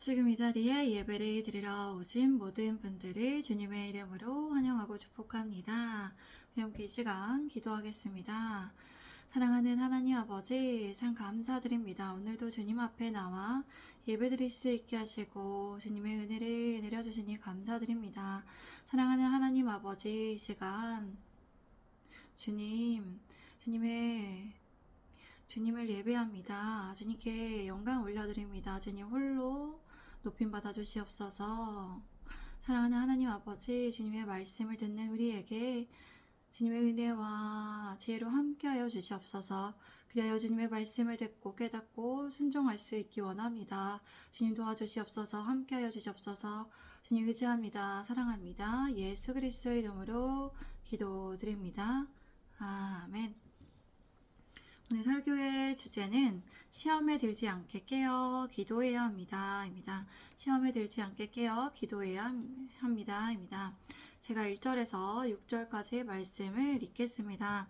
지금 이 자리에 예배를 드리러 오신 모든 분들을 주님의 이름으로 환영하고 축복합니다. 함께 이 시간 기도하겠습니다. 사랑하는 하나님 아버지, 참 감사드립니다. 오늘도 주님 앞에 나와 예배 드릴 수 있게 하시고 주님의 은혜를 내려주시니 감사드립니다. 사랑하는 하나님 아버지, 이 시간 주님을 예배합니다. 주님께 영광 올려드립니다. 주님 홀로 높임 받아 주시옵소서. 사랑하는 하나님 아버지, 주님의 말씀을 듣는 우리에게 주님의 은혜와 지혜로 함께하여 주시옵소서. 그리하여 주님의 말씀을 듣고 깨닫고 순종할 수 있기 원합니다. 주님 도와주시옵소서. 함께하여 주시옵소서. 주님 의지합니다. 사랑합니다. 예수 그리스도의 이름으로 기도드립니다. 아멘. 오늘 설교의 주제는 시험에 들지 않게 깨어 기도해야 합니다. 시험에 들지 않게 깨어 기도해야 합니다. 제가 1절에서 6절까지의 말씀을 읽겠습니다.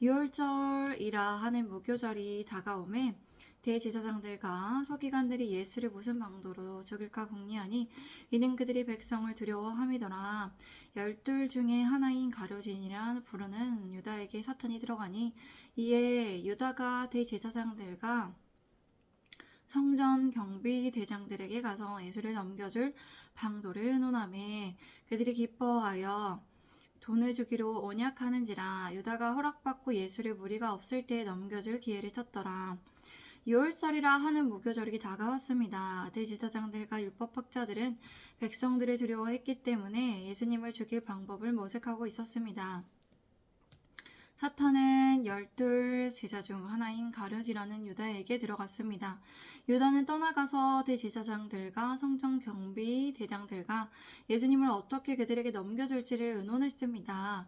유월절이라 하는 무교절이 다가오매 대제사장들과 서기관들이 예수를 무슨 방도로 죽일까 궁리하니 이는 그들이 백성을 두려워함이더라. 12 중에 하나인 가룟진이라 부르는 유다에게 사탄이 들어가니 이에 유다가 대제사장들과 성전 경비 대장들에게 가서 예수를 넘겨줄 방도를 논하매 그들이 기뻐하여 돈을 주기로 언약하는지라. 유다가 허락받고 예수를 무리가 없을 때에 넘겨줄 기회를 찾더라. 6월절이라 하는 무교절이 다가왔습니다. 대제사장들과 율법학자들은 백성들을 두려워했기 때문에 예수님을 죽일 방법을 모색하고 있었습니다. 사탄은 12 제자 중 하나인 가룟이라는 유다에게 들어갔습니다. 유다는 떠나가서 대제사장들과 성전 경비 대장들과 예수님을 어떻게 그들에게 넘겨줄지를 의논했습니다.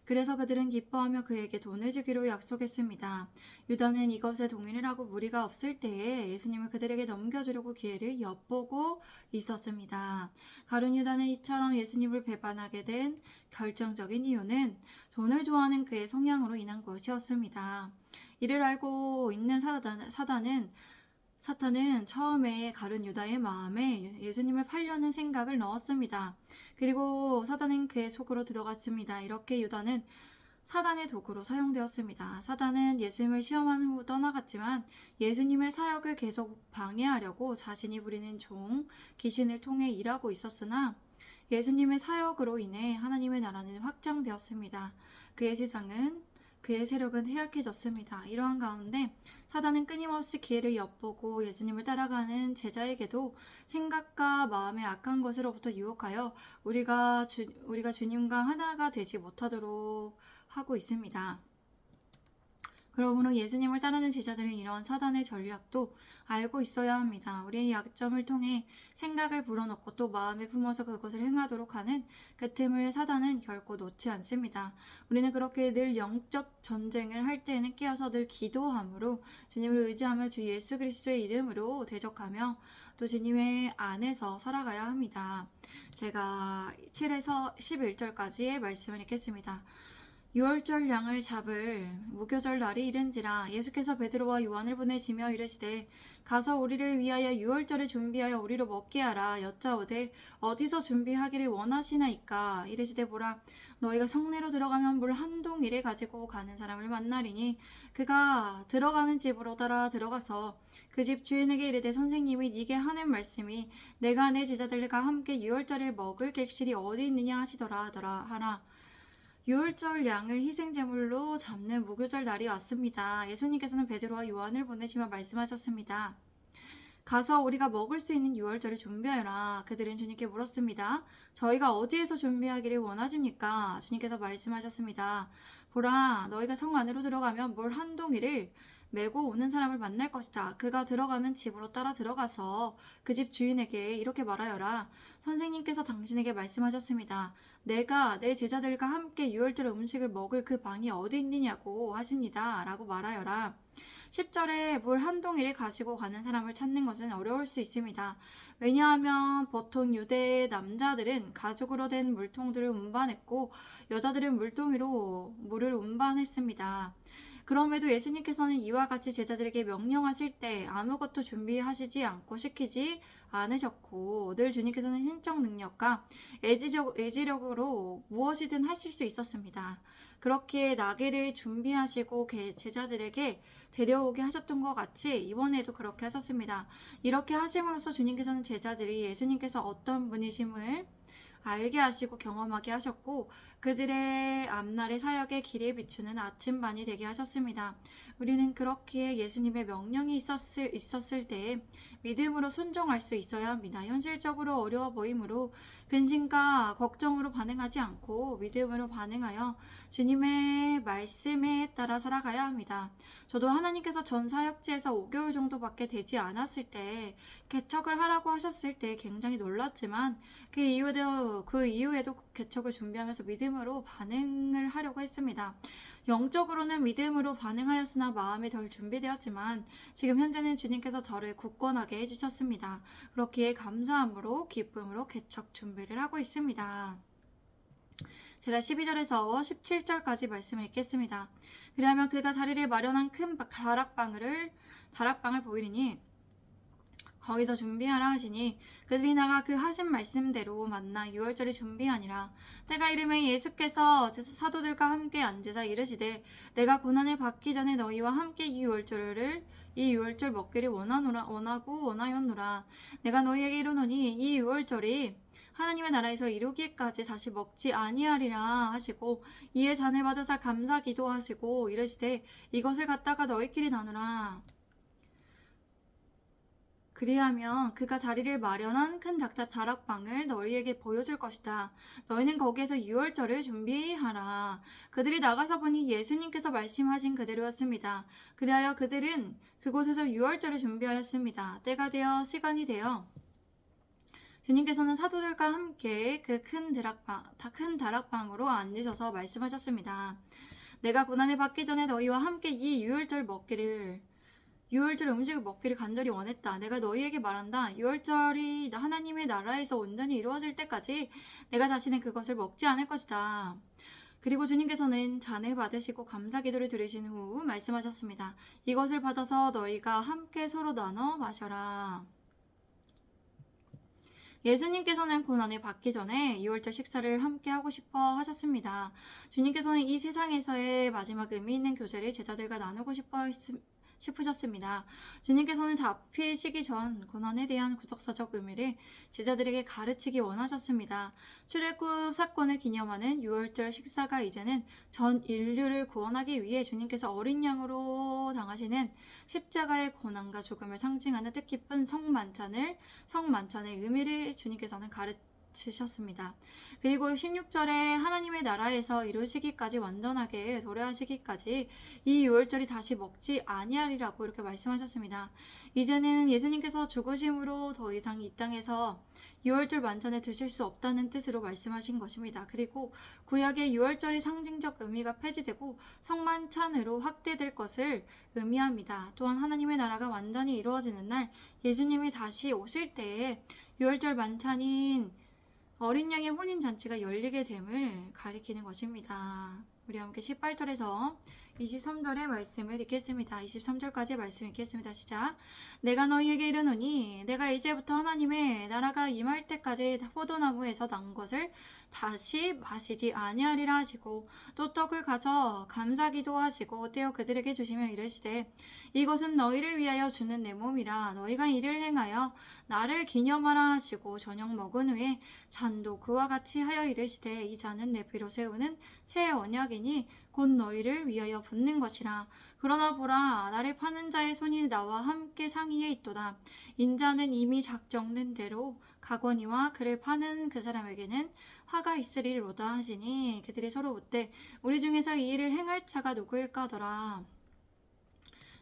그래서 그들은 기뻐하며 그에게 돈을 주기로 약속했습니다. 유다는 이것에 동의를 하고 무리가 없을 때에 예수님을 그들에게 넘겨주려고 기회를 엿보고 있었습니다. 가룟 유다는 이처럼 예수님을 배반하게 된 결정적인 이유는 돈을 좋아하는 그의 성향으로 인한 것이었습니다. 이를 알고 있는 사탄은 처음에 가룟 유다의 마음에 예수님을 팔려는 생각을 넣었습니다. 그리고 사단은 그의 속으로 들어갔습니다. 이렇게 유다는 사단의 도구로 사용되었습니다. 사단은 예수님을 시험한 후 떠나갔지만 예수님의 사역을 계속 방해하려고 자신이 부리는 종, 귀신을 통해 일하고 있었으나 예수님의 사역으로 인해 하나님의 나라는 확장되었습니다. 그의 세력은 해약해졌습니다. 이러한 가운데 사단은 끊임없이 기회를 엿보고 예수님을 따라가는 제자에게도 생각과 마음의 악한 것으로부터 유혹하여 우리가 주님과 하나가 되지 못하도록 하고 있습니다. 그러므로 예수님을 따르는 제자들은 이런 사단의 전략도 알고 있어야 합니다. 우리의 약점을 통해 생각을 불어넣고 또 마음에 품어서 그것을 행하도록 하는 그 틈을 사단은 결코 놓지 않습니다. 우리는 그렇게 늘 영적 전쟁을 할 때에는 깨어서 늘 기도함으로 주님을 의지하며 주 예수 그리스도의 이름으로 대적하며 또 주님의 안에서 살아가야 합니다. 제가 7에서 11절까지의 말씀을 읽겠습니다. 유월절 양을 잡을 무교절 날이 이른지라. 예수께서 베드로와 요한을 보내시며 이르시되 가서 우리를 위하여 유월절을 준비하여 우리로 먹게 하라. 여짜오되 어디서 준비하기를 원하시나이까. 이르시되 보라, 너희가 성내로 들어가면 물 한 동이를 가지고 가는 사람을 만나리니 그가 들어가는 집으로 따라 들어가서 그 집 주인에게 이르되 선생님이 네게 하는 말씀이 내가 내 제자들과 함께 유월절을 먹을 객실이 어디 있느냐 하시더라 하라. 유월절 양을 희생제물로 잡는 무교절 날이 왔습니다. 예수님께서는 베드로와 요한을 보내시며 말씀하셨습니다. 가서 우리가 먹을 수 있는 유월절을 준비하여라. 그들은 주님께 물었습니다. 저희가 어디에서 준비하기를 원하십니까? 주님께서 말씀하셨습니다. 보라, 너희가 성 안으로 들어가면 물 한 동이를 메고 오는 사람을 만날 것이다. 그가 들어가는 집으로 따라 들어가서 그 집 주인에게 이렇게 말하여라. 선생님께서 당신에게 말씀하셨습니다. 내가 내 제자들과 함께 유월절 음식을 먹을 그 방이 어디 있느냐고 하십니다. 라고 말하여라. 10절에 물 한 동이를 가지고 가는 사람을 찾는 것은 어려울 수 있습니다. 왜냐하면 보통 유대의 남자들은 가죽으로 된 물통들을 운반했고 여자들은 물동이로 물을 운반했습니다. 그럼에도 예수님께서는 이와 같이 제자들에게 명령하실 때 아무것도 준비하시지 않고 시키지 않으셨고, 늘 주님께서는 신적 능력과 의지력으로 무엇이든 하실 수 있었습니다. 그렇게 나귀를 준비하시고 제자들에게 데려오게 하셨던 것 같이 이번에도 그렇게 하셨습니다. 이렇게 하심으로써 주님께서는 제자들이 예수님께서 어떤 분이심을 알게 하시고 경험하게 하셨고, 그들의 앞날의 사역의 길에 비추는 아침반이 되게 하셨습니다. 우리는 그렇게 예수님의 명령이 있었을 때에 믿음으로 순종할 수 있어야 합니다. 현실적으로 어려워 보이므로 근심과 걱정으로 반응하지 않고 믿음으로 반응하여 주님의 말씀에 따라 살아가야 합니다. 저도 하나님께서 전 사역지에서 5개월 정도밖에 되지 않았을 때 개척을 하라고 하셨을 때 굉장히 놀랐지만, 그 이후에도 개척을 준비하면서 믿음으로 반응을 하려고 했습니다. 영적으로는 믿음으로 반응하였으나 마음이 덜 준비되었지만 지금 현재는 주님께서 저를 굳건하게 해주셨습니다. 그렇기에 감사함으로 기쁨으로 개척 준비를 하고 있습니다. 제가 12절에서 17절까지 말씀을 읽겠습니다. 그리하면 그가 자리를 마련한 큰 다락방을 보이리니 거기서 준비하라 하시니 그들이 나가 그 하신 말씀대로 만나 유월절을 준비하니라. 때가 이르매 예수께서 사도들과 함께 앉으사 이르시되 내가 고난을 받기 전에 너희와 함께 이 유월절 먹기를 원하였노라. 내가 너희에게 이르노니 이 유월절이 하나님의 나라에서 이루기까지 다시 먹지 아니하리라 하시고, 이에 잔을 받으사 감사 기도하시고 이르시되 이것을 갖다가 너희끼리 나누라. 그리하면 그가 자리를 마련한 큰 다락방을 너희에게 보여줄 것이다. 너희는 거기에서 유월절을 준비하라. 그들이 나가서 보니 예수님께서 말씀하신 그대로였습니다. 그리하여 그들은 그곳에서 유월절을 준비하였습니다. 때가 되어 시간이 되어 주님께서는 사도들과 함께 그 큰 다락방으로 앉으셔서 말씀하셨습니다. 내가 고난을 받기 전에 너희와 함께 이 유월절 음식을 먹기를 간절히 원했다. 내가 너희에게 말한다. 유월절이 하나님의 나라에서 온전히 이루어질 때까지 내가 다시는 그것을 먹지 않을 것이다. 그리고 주님께서는 잔을 받으시고 감사 기도를 드리신 후 말씀하셨습니다. 이것을 받아서 너희가 함께 서로 나눠 마셔라. 예수님께서는 고난을 받기 전에 유월절 식사를 함께 하고 싶어 하셨습니다. 주님께서는 이 세상에서의 마지막 의미 있는 교제를 제자들과 나누고 싶으셨습니다. 주님께서는 잡히시기 전 고난에 대한 구속사적 의미를 제자들에게 가르치기 원하셨습니다. 출애굽 사건을 기념하는 유월절 식사가 이제는 전 인류를 구원하기 위해 주님께서 어린 양으로 당하시는 십자가의 고난과 죽음을 상징하는 뜻깊은 성만찬의 의미를 주님께서는 가르치셨습니다. 그리고 16절에 하나님의 나라에서 이루시기까지 완전하게 도래하시기까지 이 유월절이 다시 먹지 아니하리라고 이렇게 말씀하셨습니다. 이제는 예수님께서 죽으심으로 더 이상 이 땅에서 유월절 만찬을 드실 수 없다는 뜻으로 말씀하신 것입니다. 그리고 구약의 유월절의 상징적 의미가 폐지되고 성만찬으로 확대될 것을 의미합니다. 또한 하나님의 나라가 완전히 이루어지는 날 예수님이 다시 오실 때에 유월절 만찬인 어린 양의 혼인잔치가 열리게 됨을 가리키는 것입니다. 우리 함께 18절에서 23절의 말씀을 읽겠습니다. 23절까지 말씀 읽겠습니다. 시작. 내가 너희에게 이르노니 내가 이제부터 하나님의 나라가 임할 때까지 포도나무에서 난 것을 다시 마시지 아니하리라 하시고, 또 떡을 가져 감사기도 하시고 떼어 그들에게 주시며 이르시되 이것은 너희를 위하여 주는 내 몸이라. 너희가 이를 행하여 나를 기념하라 하시고, 저녁 먹은 후에 잔도 그와 같이 하여 이르시되 이 잔은 내 피로 세우는 새 언약이니 곧 너희를 위하여 붓는 것이라. 그러나 보라, 나를 파는 자의 손이 나와 함께 상의에 있도다. 인자는 이미 작정된 대로 가거니와 그를 파는 그 사람에게는 화가 있으리로다 하시니, 그들이 서로 묻되 우리 중에서 이 일을 행할 자가 누구일까 하더라.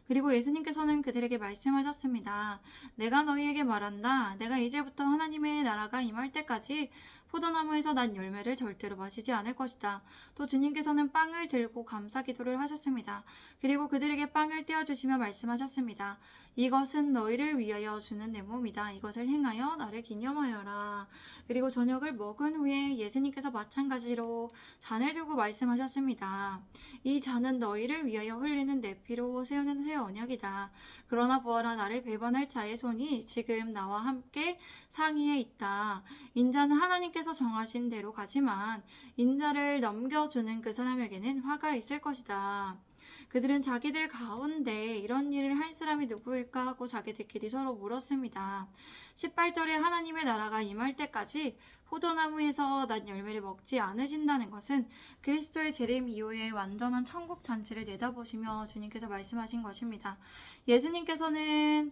그리고 예수님께서는 그들에게 말씀하셨습니다. 내가 너희에게 말한다. 내가 이제부터 하나님의 나라가 임할 때까지 포도나무에서 난 열매를 절대로 마시지 않을 것이다. 또 주님께서는 빵을 들고 감사 기도를 하셨습니다. 그리고 그들에게 빵을 떼어주시며 말씀하셨습니다. 이것은 너희를 위하여 주는 내 몸이다. 이것을 행하여 나를 기념하여라. 그리고 저녁을 먹은 후에 예수님께서 마찬가지로 잔을 들고 말씀하셨습니다. 이 잔은 너희를 위하여 흘리는 내 피로 세우는 새 언약이다. 그러나 보아라, 나를 배반할 자의 손이 지금 나와 함께 상의에 있다. 인자는 하나님께서 정하신 대로 가지만 인자를 넘겨주는 그 사람에게는 화가 있을 것이다. 그들은 자기들 가운데 이런 일을 할 사람이 누구일까 하고 자기들끼리 서로 물었습니다. 18절에 하나님의 나라가 임할 때까지 포도나무에서 난 열매를 먹지 않으신다는 것은 그리스도의 재림 이후에 완전한 천국 잔치를 내다보시며 주님께서 말씀하신 것입니다. 예수님께서는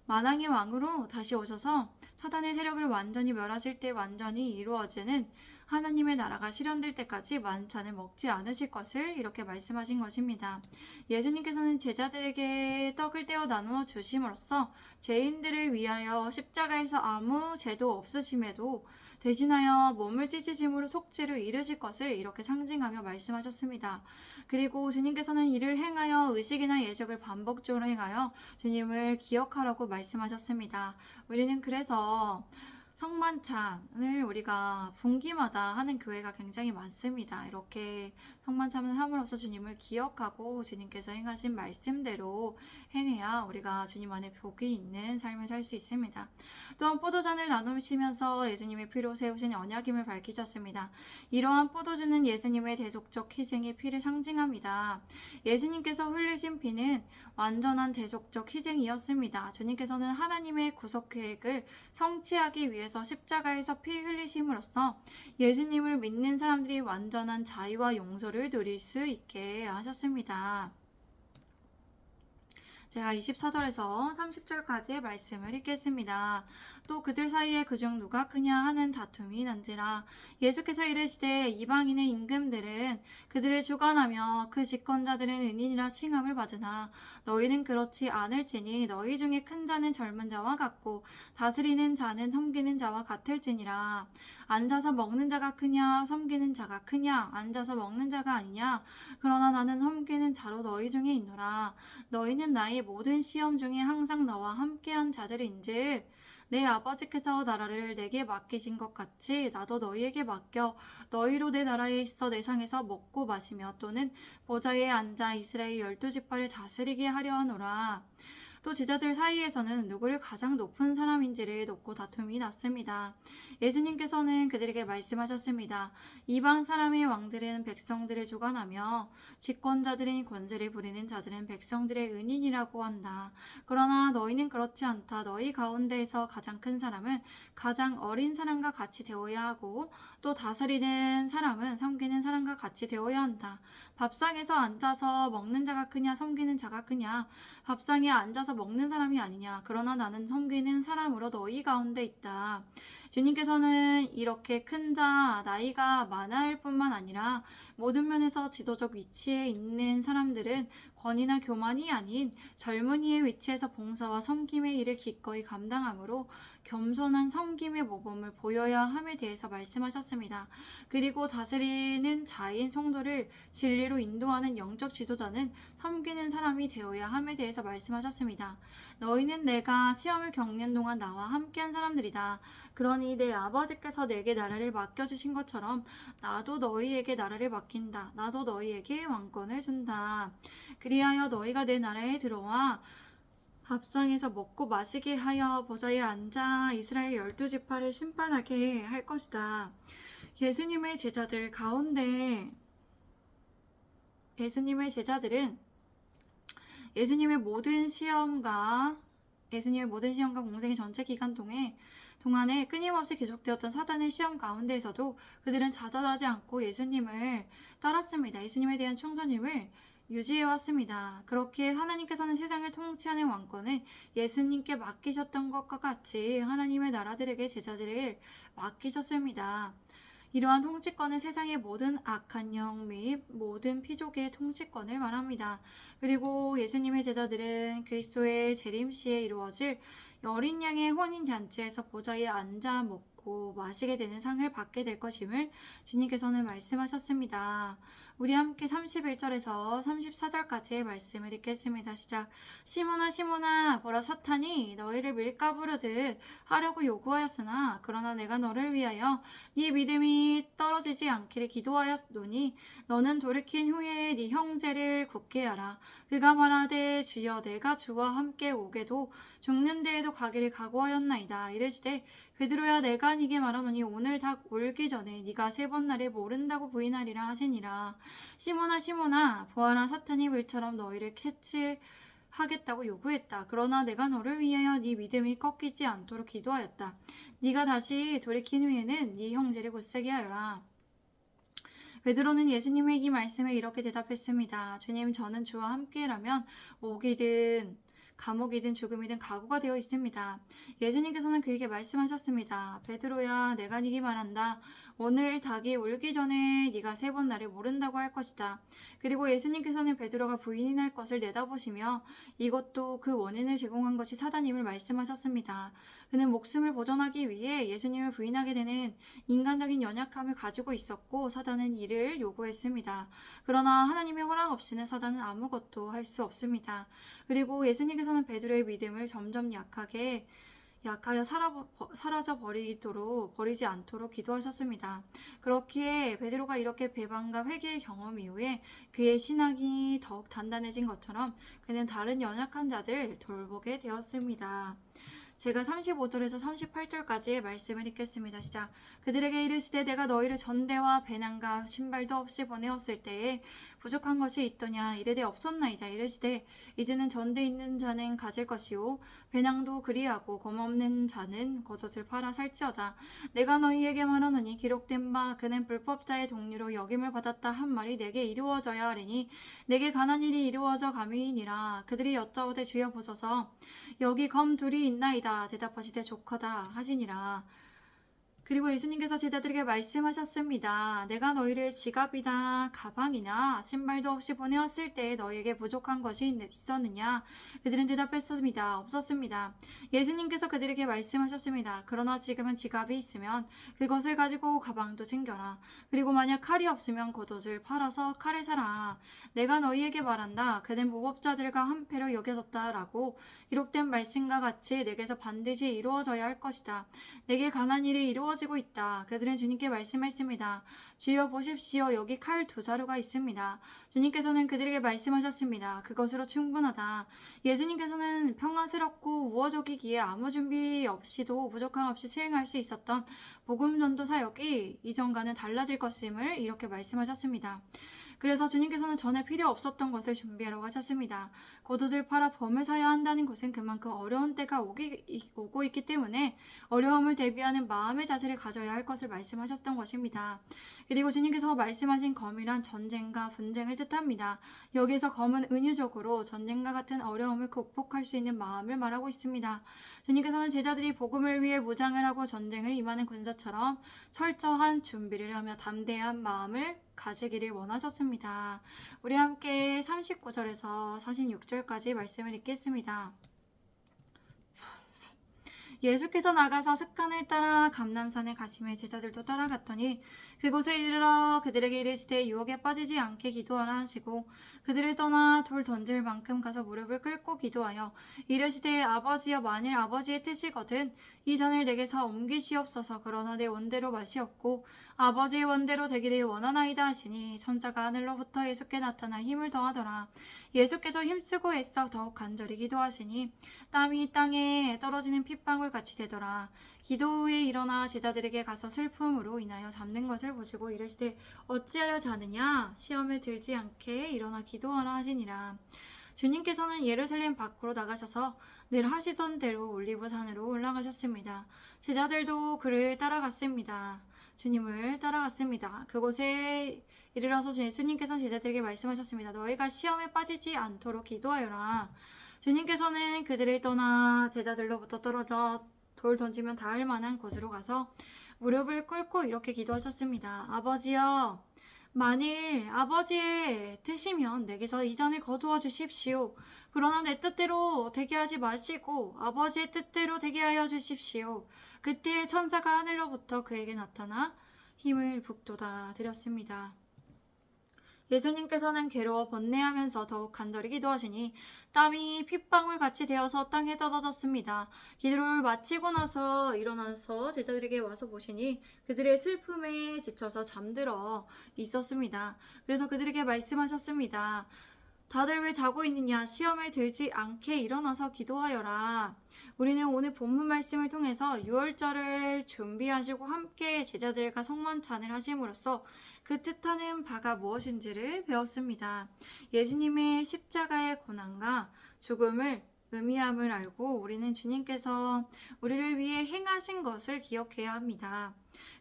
만왕의 왕으로 다시 오셔서 사단의 세력을 완전히 멸하실 때 완전히 이루어지는 하나님의 나라가 실현될 때까지 만찬을 먹지 않으실 것을 이렇게 말씀하신 것입니다. 예수님께서는 제자들에게 떡을 떼어 나누어 주심으로써 죄인들을 위하여 십자가에서 아무 죄도 없으심에도 대신하여 몸을 찢으심으로 속죄를 이루실 것을 이렇게 상징하며 말씀하셨습니다. 그리고 주님께서는 이를 행하여 의식이나 예적을 반복적으로 행하여 주님을 기억하라고 말씀하셨습니다. 우리는 그래서 성만찬을 우리가 분기마다 하는 교회가 굉장히 많습니다. 이렇게 성만찬을 함으로써 주님을 기억하고 주님께서 행하신 말씀대로 행해야 우리가 주님 안에 복이 있는 삶을 살 수 있습니다. 또한 포도잔을 나누시면서 예수님의 피로 세우신 언약임을 밝히셨습니다. 이러한 포도주는 예수님의 대속적 희생의 피를 상징합니다. 예수님께서 흘리신 피는 완전한 대속적 희생이었습니다. 주님께서는 하나님의 구속 계획을 성취하기 위해서 십자가에서 피 흘리심으로써 예수님을 믿는 사람들이 완전한 자유와 용서를 누릴 수 있게 하셨습니다. 제가 24절에서 30절까지의 말씀을 읽겠습니다. 또 그들 사이에 그중 누가 크냐 하는 다툼이 난지라. 예수께서 이르시되 이방인의 임금들은 그들을 주관하며 그 집권자들은 은인이라 칭함을 받으나 너희는 그렇지 않을지니 너희 중에 큰 자는 젊은 자와 같고 다스리는 자는 섬기는 자와 같을지니라. 앉아서 먹는 자가 크냐 섬기는 자가 크냐 앉아서 먹는 자가 아니냐. 그러나 나는 섬기는 자로 너희 중에 있노라. 너희는 나의 모든 시험 중에 항상 나와 함께한 자들인즉 내 아버지께서 나라를 내게 맡기신 것 같이 나도 너희에게 맡겨 너희로 내 나라에 있어 내 상에서 먹고 마시며 또는 보좌에 앉아 이스라엘 12지파를 다스리게 하려 하노라. 또 제자들 사이에서는 누구를 가장 높은 사람인지를 놓고 다툼이 났습니다. 예수님께서는 그들에게 말씀하셨습니다. 이방 사람의 왕들은 백성들을 주관하며 집권자들인 권세를 부리는 자들은 백성들의 은인이라고 한다. 그러나 너희는 그렇지 않다. 너희 가운데에서 가장 큰 사람은 가장 어린 사람과 같이 되어야 하고 또 다스리는 사람은 섬기는 사람과 같이 되어야 한다. 밥상에서 앉아서 먹는 자가 크냐 섬기는 자가 크냐. 밥상에 앉아서 먹는 사람이 아니냐. 그러나 나는 섬기는 사람으로 너희 가운데 있다. 주님께서는 이렇게 큰 자, 나이가 많을 뿐만 아니라 모든 면에서 지도적 위치에 있는 사람들은 권위나 교만이 아닌 젊은이의 위치에서 봉사와 섬김의 일을 기꺼이 감당하므로 겸손한 섬김의 모범을 보여야 함에 대해서 말씀하셨습니다. 그리고 다스리는 자인 성도를 진리로 인도하는 영적 지도자는 섬기는 사람이 되어야 함에 대해서 말씀하셨습니다. 너희는 내가 시험을 겪는 동안 나와 함께한 사람들이다. 그러니 내 아버지께서 내게 나라를 맡겨주신 것처럼 나도 너희에게 나라를 맡긴다. 나도 너희에게 왕권을 준다. 그리하여 너희가 내 나라에 들어와 밥상에서 먹고 마시게 하여 보좌에 앉아 이스라엘 12지파를 심판하게 할 것이다. 예수님의 제자들 가운데 예수님의 제자들은 예수님의 모든 시험과 공생의 전체 기간 동안에 끊임없이 계속되었던 사단의 시험 가운데에서도 그들은 좌절하지 않고 예수님을 따랐습니다. 예수님에 대한 충성심을 유지해왔습니다. 그렇게 하나님께서는 세상을 통치하는 왕권을 예수님께 맡기셨던 것과 같이 하나님의 나라들에게 제자들을 맡기셨습니다. 이러한 통치권은 세상의 모든 악한 영 및 모든 피족의 통치권을 말합니다. 그리고 예수님의 제자들은 그리스도의 재림시에 이루어질 어린 양의 혼인잔치에서 보좌에 앉아 먹고 먹고 마시게 되는 상을 받게 될 것임을 주님께서는 말씀하셨습니다. 우리 함께 31절에서 34절까지의 말씀을 읽겠습니다. 시작. 시몬아 시몬아 보라 사탄이 너희를 밀가부르듯 하려고 요구하였으나 그러나 내가 너를 위하여 네 믿음이 떨어지지 않기를 기도하였노니 너는 돌이킨 후에 네 형제를 굳게 하라. 그가 말하되 주여 내가 주와 함께 오게도 죽는 데에도 가기를 각오하였나이다. 이르시되 베드로야 내가 네게 말하노니 오늘 닭 울기 전에 네가 3번 나를 모른다고 부인하리라 하시니라. 시몬아 시몬아 보아라 사탄이 불처럼 너희를 하겠다고 요구했다. 그러나 내가 너를 위하여 네 믿음이 꺾이지 않도록 기도하였다. 네가 다시 돌이킨 후에는 네 형제를 굳세게 하여라. 베드로는 예수님의 이 말씀에 이렇게 대답했습니다. 주님, 저는 주와 함께라면 옥이든 감옥이든 죽음이든 각오가 되어 있습니다. 예수님께서는 그에게 말씀하셨습니다. 베드로야, 내가 네게 말한다. 오늘 닭이 울기 전에 네가 3번 나를 모른다고 할 것이다. 그리고 예수님께서는 베드로가 부인이 날 것을 내다보시며 이것도 그 원인을 제공한 것이 사단임을 말씀하셨습니다. 그는 목숨을 보존하기 위해 예수님을 부인하게 되는 인간적인 연약함을 가지고 있었고 사단은 이를 요구했습니다. 그러나 하나님의 허락 없이는 사단은 아무것도 할 수 없습니다. 그리고 예수님께서는 베드로의 믿음을 점점 약하여 사라져 버리지 않도록 기도하셨습니다. 그렇기에 베드로가 이렇게 배반과 회개의 경험 이후에 그의 신앙이 더욱 단단해진 것처럼 그는 다른 연약한 자들을 돌보게 되었습니다. 제가 35절에서 38절까지의 말씀을 읽겠습니다. 시작. 그들에게 이르시되 내가 너희를 전대와 배낭과 신발도 없이 보내었을 때에 부족한 것이 있더냐 이르되 없었나이다. 이르시되 이제는 전대 있는 자는 가질 것이요 배낭도 그리하고 검없는 자는 겉옷을 팔아 살지어다. 내가 너희에게 말하노니 기록된 바 그는 불법자의 동료로 여김을 받았다 한 말이 내게 이루어져야 하리니 내게 관한 일이 이루어져 가미니라. 그들이 여짜오되 주여 보소서 여기 검 둘이 있나이다. 대답하시되 조커다 하시니라. 그리고 예수님께서 제자들에게 말씀하셨습니다. 내가 너희를 지갑이나 가방이나 신발도 없이 보내었을 때 너희에게 부족한 것이 있었느냐? 그들은 대답했습니다. 없었습니다. 예수님께서 그들에게 말씀하셨습니다. 그러나 지금은 지갑이 있으면 그것을 가지고 가방도 챙겨라. 그리고 만약 칼이 없으면 겉옷을 팔아서 칼을 사라. 내가 너희에게 말한다. 그는 무법자들과 한패로 여겨졌다라고 기록된 말씀과 같이 내게서 반드시 이루어져야 할 것이다. 내게 관한 일이 이루어지고 있다. 그들은 주님께 말씀했습니다. 주여 보십시오. 여기 칼 2자루가 있습니다. 주님께서는 그들에게 말씀하셨습니다. 그것으로 충분하다. 예수님께서는 평화스럽고 우호적이기에 아무 준비 없이도 부족함 없이 수행할 수 있었던 복음 전도 사역이 이전과는 달라질 것임을 이렇게 말씀하셨습니다. 그래서 주님께서는 전에 필요 없었던 것을 준비하라고 하셨습니다. 겉옷을 팔아 범을 사야 한다는 것은 그만큼 어려운 때가 오고 있기 때문에 어려움을 대비하는 마음의 자세를 가져야 할 것을 말씀하셨던 것입니다. 그리고 주님께서 말씀하신 검이란 전쟁과 분쟁을 뜻합니다. 여기에서 검은 은유적으로 전쟁과 같은 어려움을 극복할 수 있는 마음을 말하고 있습니다. 주님께서는 제자들이 복음을 위해 무장을 하고 전쟁을 임하는 군사처럼 철저한 준비를 하며 담대한 마음을 가지기를 원하셨습니다. 우리 함께 39절에서 46절까지 말씀을 읽겠습니다. 예수께서 나가서 습관을 따라 감난산에 가시매 제자들도 따라갔더니 그곳에 이르러 그들에게 이르시되 유혹에 빠지지 않게 기도하라 하시고 그들을 떠나 돌 던질 만큼 가서 무릎을 꿇고 기도하여 이르시되 아버지여 만일 아버지의 뜻이거든 이 잔을 내게서 옮기시옵소서. 그러나 내 원대로 마시옵고 아버지의 원대로 되기를 원하나이다 하시니 천사가 하늘로부터 예수께 나타나 힘을 더하더라. 예수께서 힘쓰고 애써 더욱 간절히 기도하시니 땀이 땅에 떨어지는 핏방울 같이 되더라. 기도 후에 일어나 제자들에게 가서 슬픔으로 인하여 잠든 것을 보시고 이르시되 어찌하여 자느냐? 시험에 들지 않게 일어나 기도하라 하시니라. 주님께서는 예루살렘 밖으로 나가셔서 늘 하시던 대로 올리브산으로 올라가셨습니다. 제자들도 그를 따라갔습니다. 주님을 따라갔습니다. 그곳에 이르러서 예수님께서 제자들에게 말씀하셨습니다. 너희가 시험에 빠지지 않도록 기도하여라. 주님께서는 그들을 떠나 제자들로부터 떨어져 돌 던지면 닿을 만한 곳으로 가서 무릎을 꿇고 이렇게 기도하셨습니다. 아버지여, 만일 아버지의 뜻이면 내게서 이 잔을 거두어 주십시오. 그러나 내 뜻대로 되게 하지 마시고 아버지의 뜻대로 되게 하여 주십시오. 그때 천사가 하늘로부터 그에게 나타나 힘을 북돋아 드렸습니다. 예수님께서는 괴로워 번뇌하면서 더욱 간절히 기도하시니 땀이 핏방울 같이 되어서 땅에 떨어졌습니다. 기도를 마치고 나서 일어나서 제자들에게 와서 보시니 그들의 슬픔에 지쳐서 잠들어 있었습니다. 그래서 그들에게 말씀하셨습니다. 다들 왜 자고 있느냐? 시험에 들지 않게 일어나서 기도하여라. 우리는 오늘 본문 말씀을 통해서 유월절을 준비하시고 함께 제자들과 성만찬을 하심으로써 그 뜻하는 바가 무엇인지를 배웠습니다. 예수님의 십자가의 고난과 죽음을 의미함을 알고 우리는 주님께서 우리를 위해 행하신 것을 기억해야 합니다.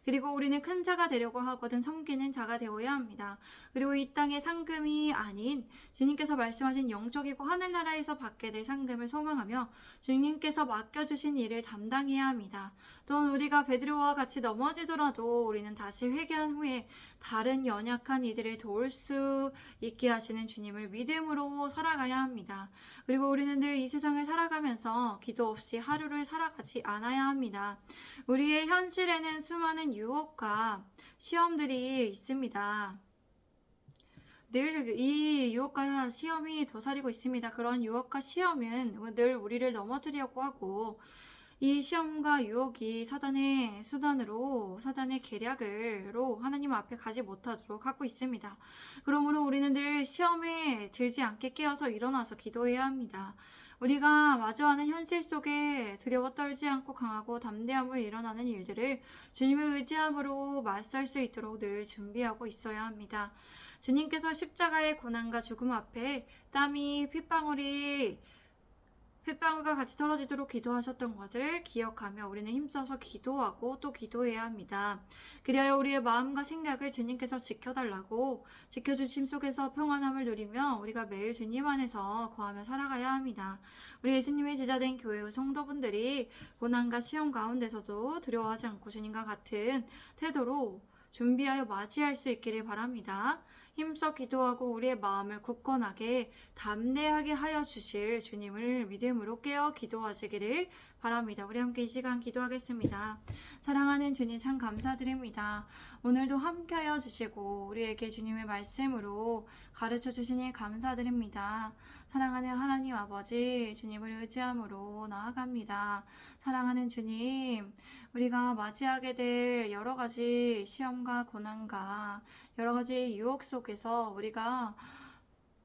그리고 우리는 큰 자가 되려고 하거든 섬기는 자가 되어야 합니다. 그리고 이 땅의 상금이 아닌 주님께서 말씀하신 영적이고 하늘나라에서 받게 될 상금을 소망하며 주님께서 맡겨주신 일을 담당해야 합니다. 또한 우리가 베드로와 같이 넘어지더라도 우리는 다시 회개한 후에 다른 연약한 이들을 도울 수 있게 하시는 주님을 믿음으로 살아가야 합니다. 그리고 우리는 늘 이 세상을 살아가면서 기도 없이 하루를 살아가지 않아야 합니다. 우리의 현실에는 수많은 유혹과 시험들이 있습니다. 늘 이 유혹과 시험이 도사리고 있습니다. 그런 유혹과 시험은 늘 우리를 넘어뜨리려고 하고 이 시험과 유혹이 사단의 수단으로 사단의 계략으로 하나님 앞에 가지 못하도록 하고 있습니다. 그러므로 우리는 늘 시험에 들지 않게 깨어서 일어나서 기도해야 합니다. 우리가 마주하는 현실 속에 두려워 떨지 않고 강하고 담대함으로 일어나는 일들을 주님을 의지함으로 맞설 수 있도록 늘 준비하고 있어야 합니다. 주님께서 십자가의 고난과 죽음 앞에 땀이 핏방울과 같이 떨어지도록 기도하셨던 것을 기억하며 우리는 힘써서 기도하고 또 기도해야 합니다. 그리하여 우리의 마음과 생각을 주님께서 지켜달라고 지켜주심 속에서 평안함을 누리며 우리가 매일 주님 안에서 거하며 살아가야 합니다. 우리 예수님의 제자된 교회의 성도분들이 고난과 시험 가운데서도 두려워하지 않고 주님과 같은 태도로 준비하여 맞이할 수 있기를 바랍니다. 힘써 기도하고 우리의 마음을 굳건하게 담대하게 하여 주실 주님을 믿음으로 깨어 기도하시기를 바랍니다. 우리 함께 이 시간 기도하겠습니다. 사랑하는 주님 참 감사드립니다. 오늘도 함께하여 주시고 우리에게 주님의 말씀으로 가르쳐 주시니 감사드립니다. 사랑하는 하나님 아버지 주님을 의지함으로 나아갑니다. 사랑하는 주님, 우리가 맞이하게 될 여러 가지 시험과 고난과 여러 가지 유혹 속에서 우리가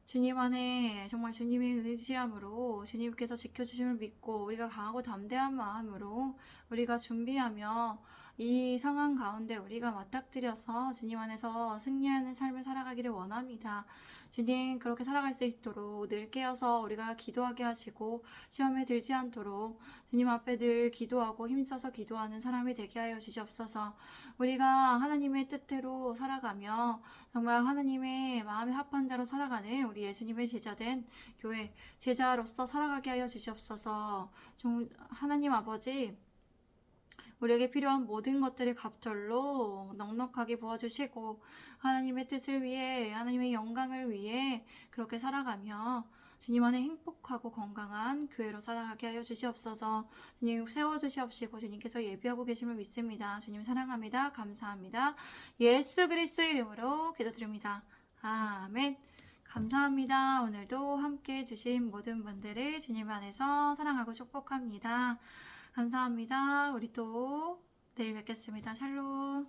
주님 안에 정말 주님의 의지함으로 주님께서 지켜주심을 믿고 우리가 강하고 담대한 마음으로 우리가 준비하며 이 상황 가운데 우리가 맞닥뜨려서 주님 안에서 승리하는 삶을 살아가기를 원합니다. 주님 그렇게 살아갈 수 있도록 늘 깨어서 우리가 기도하게 하시고 시험에 들지 않도록 주님 앞에 늘 기도하고 힘써서 기도하는 사람이 되게 하여 주시옵소서. 우리가 하나님의 뜻대로 살아가며 정말 하나님의 마음에 합한 자로 살아가는 우리 예수님의 제자된 교회 제자로서 살아가게 하여 주시옵소서. 하나님 아버지 우리에게 필요한 모든 것들을 갑절로 넉넉하게 부어주시고 하나님의 뜻을 위해 하나님의 영광을 위해 그렇게 살아가며 주님 안에 행복하고 건강한 교회로 살아가게 하여 주시옵소서. 주님 세워주시옵시고 주님께서 예비하고 계심을 믿습니다. 주님 사랑합니다. 감사합니다. 예수 그리스도의 이름으로 기도드립니다. 아멘. 감사합니다. 오늘도 함께 해주신 모든 분들을 주님 안에서 사랑하고 축복합니다. 감사합니다. 우리 또 내일 뵙겠습니다. 샬롬.